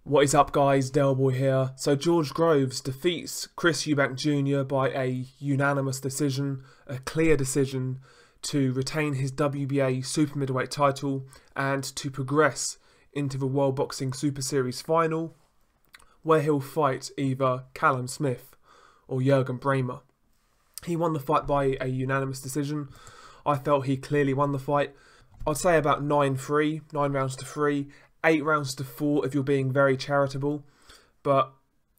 What is up, guys? Delboy here. So George Groves defeats Chris Eubank Jr. by a unanimous decision, a clear decision to retain his WBA super middleweight title and to progress into the World Boxing Super Series final, where he'll fight either Callum Smith or Jurgen Brähmer. He won the fight by a unanimous decision. I felt he clearly won the fight. I'd say about 9-3, 9 rounds to 3. 8 rounds to 4 if you're being very charitable. But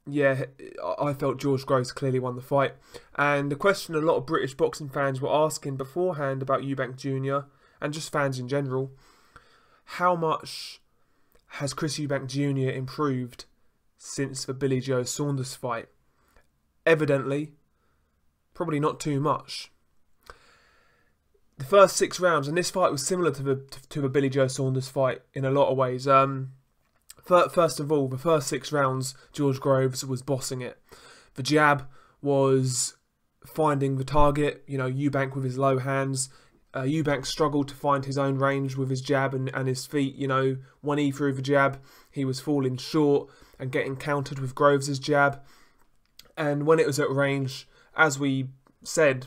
yeah, I felt George Groves clearly won the fight. And the question a lot of British boxing fans were asking beforehand about Eubank Jr. and just fans in general, how much has Chris Eubank Jr. improved since the Billy Joe Saunders fight? Evidently, probably not too much. The first 6 rounds, and this fight was similar to the Billy Joe Saunders fight in a lot of ways. First of all, the first 6 rounds, George Groves was bossing it. The jab was finding the target. You know, Eubank with his low hands. Eubank struggled to find his own range with his jab and his feet. You know, when he threw the jab, he was falling short and getting countered with Groves' jab. And when it was at range, as we said,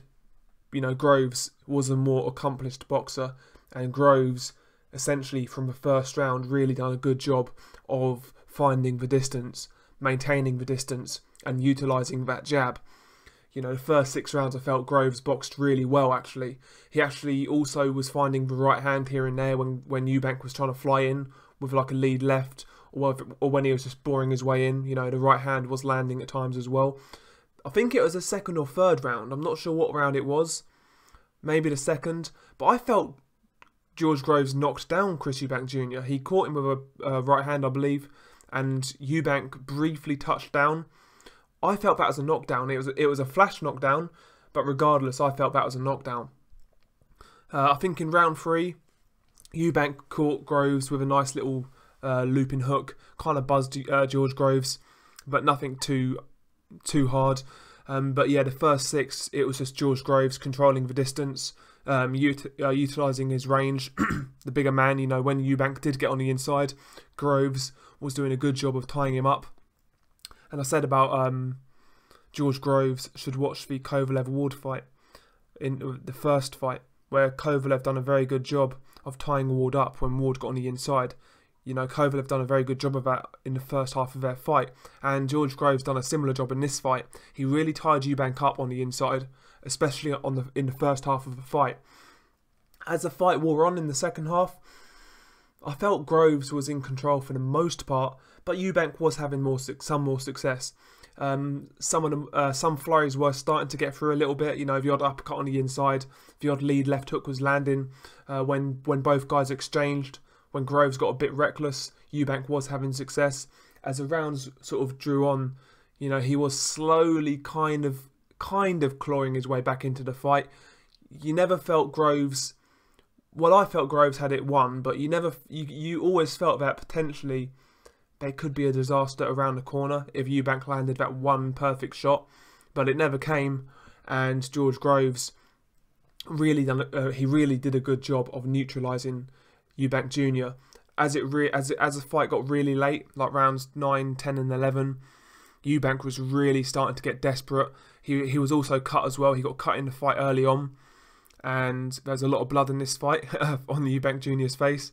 you know, Groves was a more accomplished boxer, and Groves essentially from the first round really done a good job of finding the distance, maintaining the distance and utilising that jab. You know, the first 6 rounds I felt Groves boxed really well actually. He actually also was finding the right hand here and there when Eubank was trying to fly in with like a lead left, or when he was just boring his way in. You know, the right hand was landing at times as well. I think it was the second or third round. I'm not sure what round it was. Maybe the second. But I felt George Groves knocked down Chris Eubank Jr. He caught him with a right hand, I believe, and Eubank briefly touched down. I felt that was a knockdown. It was a flash knockdown, but regardless, I felt that was a knockdown. I think in round 3, Eubank caught Groves with a nice little looping hook, kind of buzzed George Groves, but nothing too hard. But yeah, the first 6, it was just George Groves controlling the distance, utilising his range. The bigger man, you know, when Eubank did get on the inside, Groves was doing a good job of tying him up. And I said about George Groves should watch the Kovalev-Ward fight, in the first fight, where Kovalev done a very good job of tying Ward up when Ward got on the inside. You know, Kovalev done a very good job of that in the first half of their fight, and George Groves done a similar job in this fight. He really tied Eubank up on the inside, especially in the first half of the fight. As the fight wore on in the second half, I felt Groves was in control for the most part, but Eubank was having some more success. Some flurries were starting to get through a little bit. You know, the odd uppercut on the inside, the odd lead left hook was landing when both guys exchanged. When Groves got a bit reckless, Eubank was having success. As the rounds sort of drew on, you know, he was slowly kind of clawing his way back into the fight. You never felt Groves... Well, I felt Groves had it won, but you always felt that potentially there could be a disaster around the corner if Eubank landed that one perfect shot. But it never came, and George Groves really did a good job of neutralising Eubank Jr. As the fight got really late, like rounds 9, 10 and 11, Eubank was really starting to get desperate. He was also cut as well. He got cut in the fight early on, and there's a lot of blood in this fight on the Eubank Jr.'s face.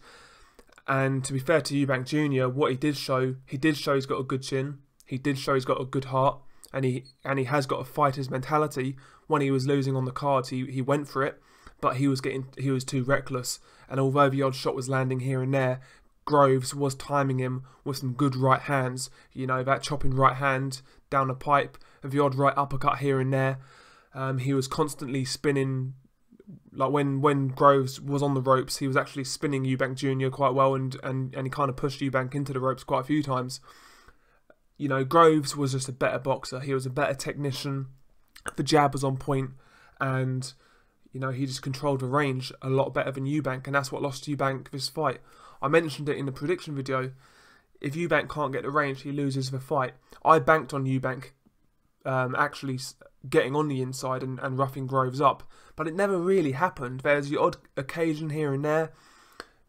And to be fair to Eubank Jr., what he did show he's got a good chin. He did show he's got a good heart, and he has got a fighter's mentality. When he was losing on the cards, he went for it, but he was too reckless. And although the odd shot was landing here and there, Groves was timing him with some good right hands. You know, that chopping right hand down the pipe, and the odd right uppercut here and there. He was constantly spinning. Like when Groves was on the ropes, he was actually spinning Eubank Jr. quite well, and he kind of pushed Eubank into the ropes quite a few times. You know, Groves was just a better boxer. He was a better technician. The jab was on point, and you know, he just controlled the range a lot better than Eubank, and that's what lost Eubank this fight. I mentioned it in the prediction video. If Eubank can't get the range, he loses the fight. I banked on Eubank actually getting on the inside and roughing Groves up, but it never really happened. There's the odd occasion here and there,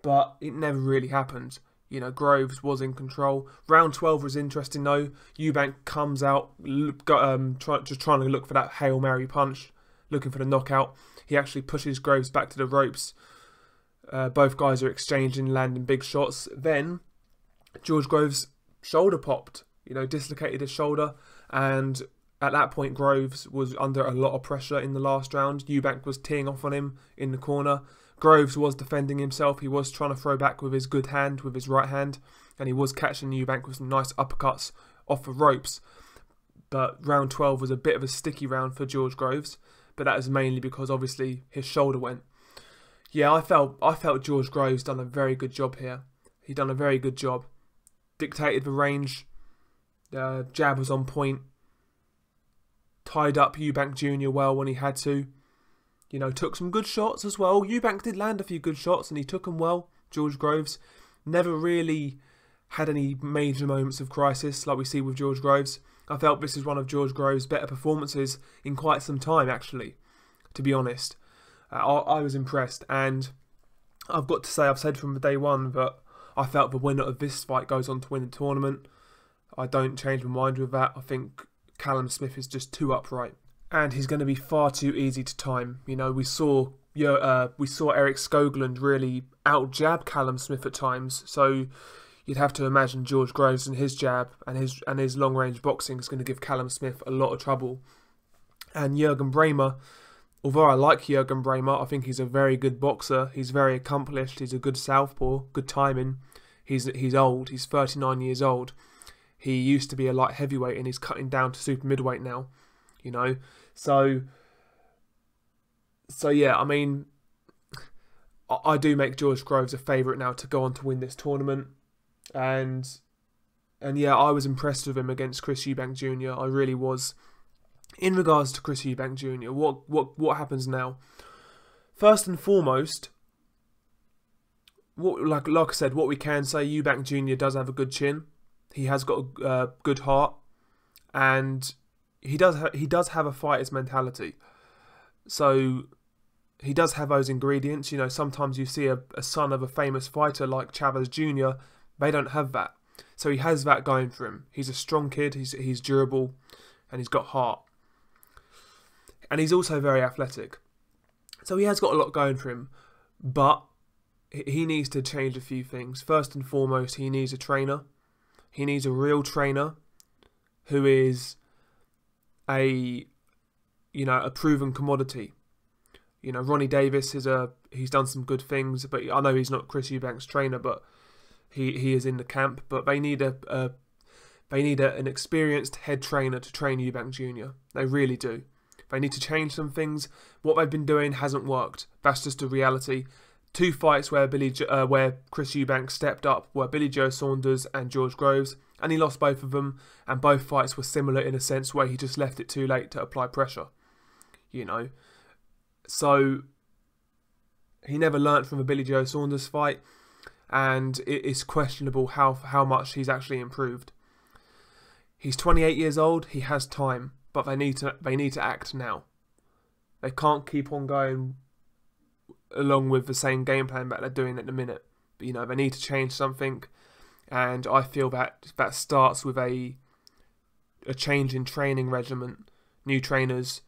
but it never really happened. You know, Groves was in control. Round 12 was interesting though. Eubank comes out, just trying to look for that Hail Mary punch, looking for the knockout. He actually pushes Groves back to the ropes. Both guys are exchanging, landing big shots. Then George Groves' shoulder popped, you know, dislocated his shoulder. And at that point, Groves was under a lot of pressure in the last round. Eubank was teeing off on him in the corner. Groves was defending himself. He was trying to throw back with his good hand, with his right hand, and he was catching Eubank with some nice uppercuts off the ropes. But round 12 was a bit of a sticky round for George Groves, but that is mainly because obviously his shoulder went. Yeah, I felt George Groves done a very good job here. He done a very good job. Dictated the range. Jab was on point. Tied up Eubank Jr. well when he had to. You know, took some good shots as well. Eubank did land a few good shots and he took them well. George Groves never really had any major moments of crisis like we see with George Groves. I felt this is one of George Groves' better performances in quite some time, actually, to be honest. I was impressed, and I've got to say, I've said from day one that I felt the winner of this fight goes on to win the tournament. I don't change my mind with that. I think Callum Smith is just too upright. And he's going to be far too easy to time. You know, we saw Eric Skoglund really out-jab Callum Smith at times. So you'd have to imagine George Groves and his jab and his long-range boxing is going to give Callum Smith a lot of trouble. And Jürgen Brähmer, although I like Jürgen Brähmer, I think he's a very good boxer. He's very accomplished. He's a good southpaw, good timing. He's old. He's 39 years old. He used to be a light heavyweight and he's cutting down to super middleweight now. You know, so yeah, I mean, I do make George Groves a favourite now to go on to win this tournament, and yeah, I was impressed with him against Chris Eubank Jr. I really was. In regards to Chris Eubank Jr., what happens now? First and foremost, like I said, what we can say, Eubank Jr. does have a good chin. He has got a good heart, and he does have a fighter's mentality. So he does have those ingredients. You know, sometimes you see a son of a famous fighter like Chavez Jr. They don't have that. So he has that going for him. He's a strong kid. He's durable, and he's got heart. And he's also very athletic. So he has got a lot going for him. But he needs to change a few things. First and foremost, he needs a trainer. He needs a real trainer who is a proven commodity. You know, Ronnie Davis he's done some good things, but I know he's not Chris Eubank's trainer, but he is in the camp. But they need an experienced head trainer to train Eubank Jr. They really do. They need to change some things. What they've been doing hasn't worked. That's just a reality. 2 fights where Chris Eubank stepped up were Billy Joe Saunders and George Groves, and he lost both of them, and both fights were similar in a sense where he just left it too late to apply pressure. You know, so he never learnt from the Billy Joe Saunders fight, and it's questionable how much he's actually improved. He's 28 years old. He has time, but they need to act now. They can't keep on going along with the same game plan that they're doing at the minute. But, you know, they need to change something, and I feel that starts with a change in training regimen, new trainers,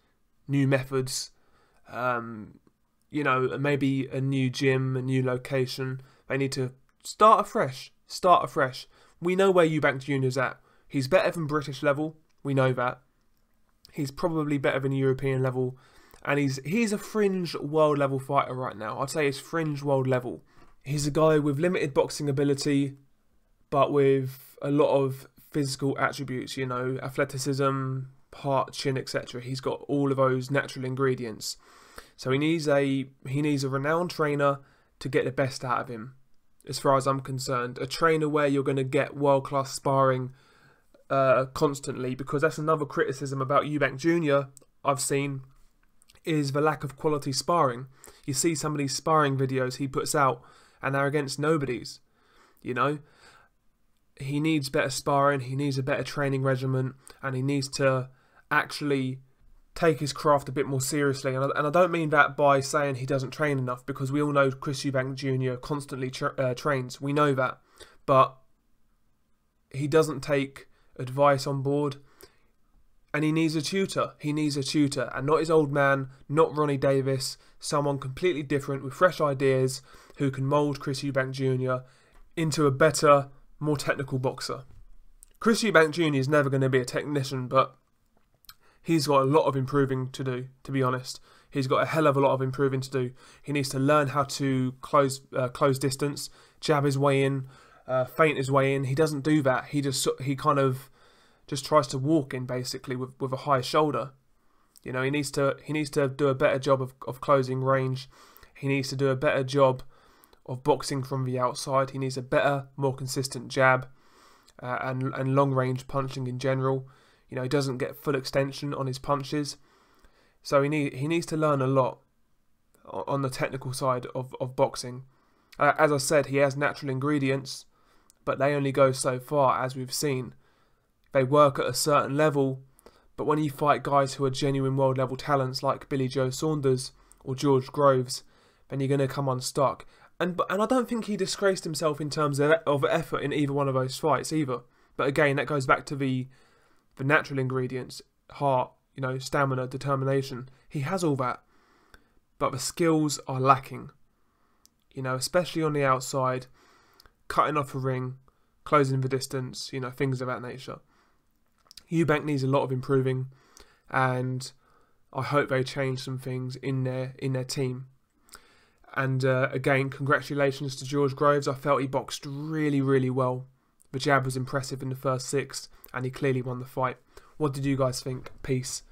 new methods, you know, maybe a new gym, a new location. They need to start afresh. We know where Eubank Jr.'s at. He's better than British level. We know that. He's probably better than European level. And he's a fringe world level fighter right now. I'd say he's fringe world level. He's a guy with limited boxing ability, but with a lot of physical attributes, you know, athleticism, heart, chin, etc. He's got all of those natural ingredients. So he needs a renowned trainer to get the best out of him, as far as I'm concerned. A trainer where you're going to get world-class sparring constantly, because that's another criticism about Eubank Jr. I've seen, is the lack of quality sparring. You see some of these sparring videos he puts out and they're against nobodies. You know, he needs better sparring, he needs a better training regimen, and he needs to actually take his craft a bit more seriously. And I don't mean that by saying he doesn't train enough, because we all know Chris Eubank Jr. constantly trains. We know that. but he doesn't take advice on board, and he needs a tutor. He needs a tutor, and not his old man, not Ronnie Davis, someone completely different with fresh ideas who can mould Chris Eubank Jr. into a better, more technical boxer. Chris Eubank Jr. is never going to be a technician, but he's got a lot of improving to do, to be honest. He's got a hell of a lot of improving to do. He needs to learn how to close distance, jab his way in, feint his way in. He doesn't do that. He kind of just tries to walk in, basically, with a high shoulder. You know, he needs to do a better job of closing range. He needs to do a better job of boxing from the outside. He needs a better, more consistent jab and long range punching in general. You know, he doesn't get full extension on his punches. So he needs to learn a lot on the technical side of boxing. As I said, he has natural ingredients, but they only go so far, as we've seen. They work at a certain level, but when you fight guys who are genuine world level talents like Billy Joe Saunders or George Groves, then you're going to come unstuck. And I don't think he disgraced himself in terms of effort in either one of those fights either. But again, that goes back to the natural ingredients, heart, you know, stamina, determination. He has all that, but the skills are lacking. You know, especially on the outside, cutting off a ring, closing the distance, you know, things of that nature. Eubank needs a lot of improving, and I hope they change some things in their team. And again, congratulations to George Groves. I felt he boxed really, really well. The jab was impressive in the first 6, and he clearly won the fight. What did you guys think? Peace.